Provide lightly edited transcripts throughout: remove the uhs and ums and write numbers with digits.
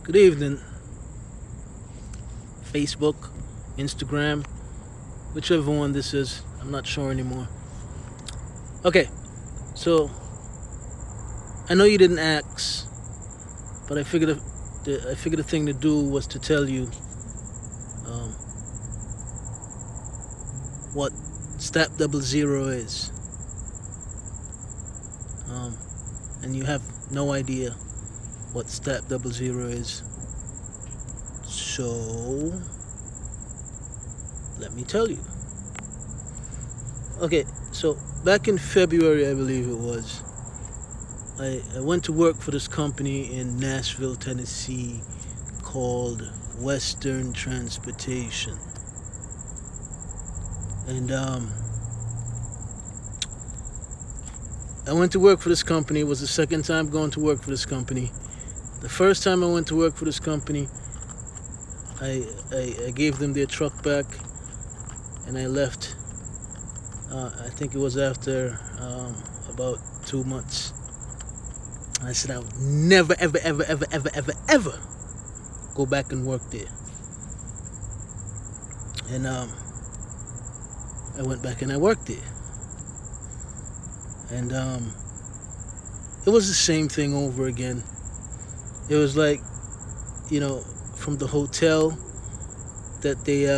Good evening, Facebook, Instagram, whichever one this is. I'm not sure anymore. Okay, so I know you didn't ask, but I figured the thing to do was to tell you um, what STAP00 is, um, and you have no idea what STAP00 is. So let me tell you. Okay, so back in February, I believe it was, I went to work for this company in Nashville, Tennessee called Western Transportation. And I went to work for this company. It was the second time going to work for this company. The first time I went to work for this company, I gave them their truck back and I left. I think it was after about 2 months. I said I would never, ever, ever, ever, ever, ever, ever go back and work there. And I went back and I worked there. And it was the same thing over again. It was like, from the hotel that they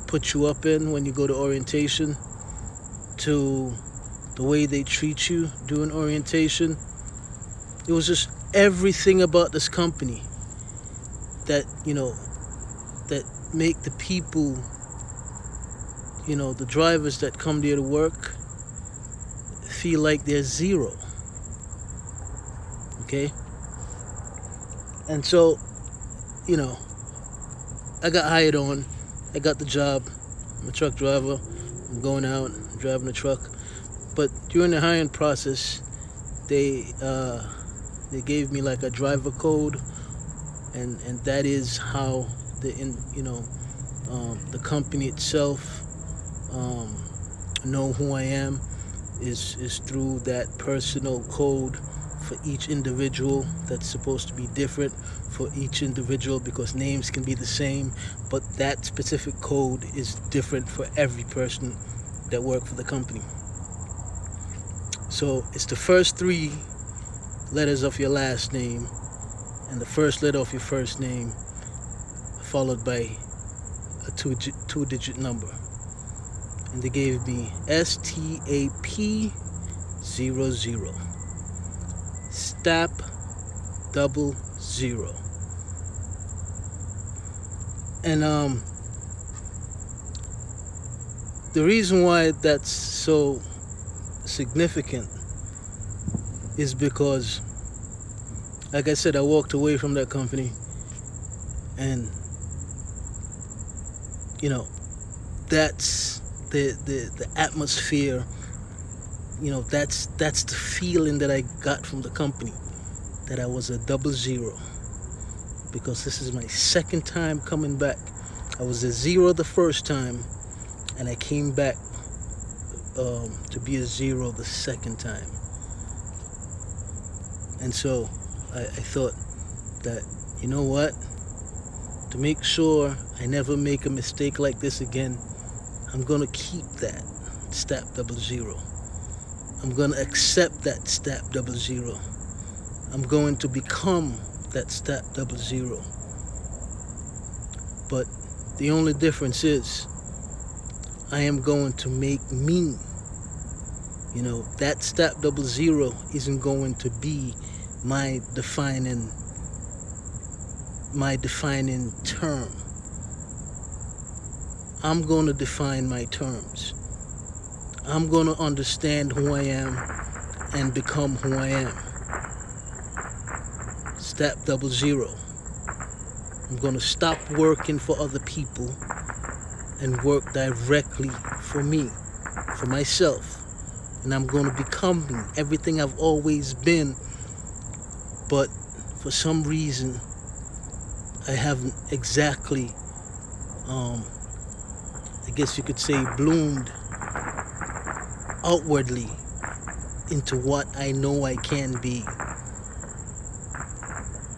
put you up in when you go to orientation to the way they treat you during orientation. It was just everything about this company that, that make the people, the drivers that come there to work feel like they're zero. Okay? And so, I got hired on. I got the job. I'm a truck driver. I'm going out, driving the truck. But during the hiring process, they gave me like a driver code, and that is how the company itself know who I am is through that personal code for each individual that's supposed to be different for each individual, because names can be the same, but that specific code is different for every person that work for the company. So it's the first 3 letters of your last name and the first letter of your first name followed by a two-digit number. And they gave me STAP00. STAP00. And the reason why that's so significant is because, like I said, I walked away from that company, and that's the atmosphere. That's the feeling that I got from the company, that I was a 00, because this is my second time coming back. I was a 0 the first time, and I came back to be a 0 the second time. And so I thought that, you know what, to make sure I never make a mistake like this again, I'm going to keep that STAP00. I'm going to accept that STAP00. I'm going to become that STAP00. But the only difference is I am going to make me. That STAP00 isn't going to be my defining term. I'm going to define my terms. I'm going to understand who I am and become who I am. STAP00. I'm going to stop working for other people and work directly for me, for myself. And I'm going to become everything I've always been. But for some reason, I haven't exactly, I guess you could say, bloomed outwardly into what I know I can be.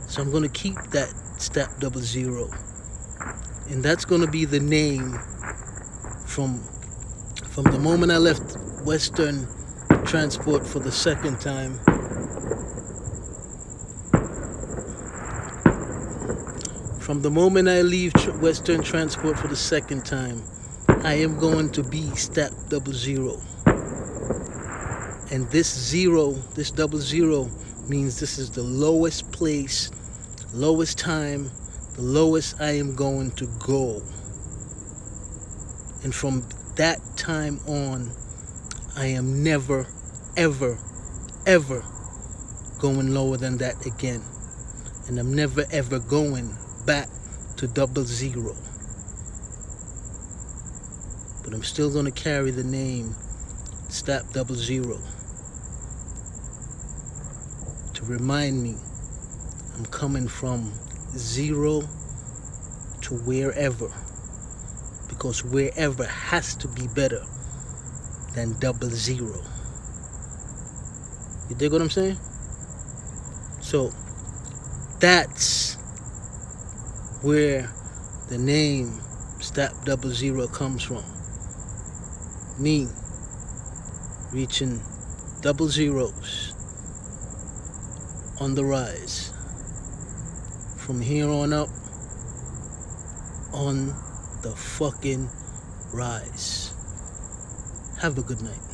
So I'm going to keep that STAP00. And that's going to be the name from the moment I left Western Transport for the second time. From the moment I leave Western Transport for the second time, I am going to be STAP00. And this 00 means this is the lowest place, lowest time, the lowest I am going to go. And from that time on, I am never, ever, ever going lower than that again. And I'm never, ever going back to 00. But I'm still going to carry the name STAP00 to remind me I'm coming from 0 to wherever, because wherever has to be better than 00. You dig what I'm saying? So that's where the name STAP00 comes from. Me reaching 00s on the rise. From here on up, on the fucking rise. Have a good night.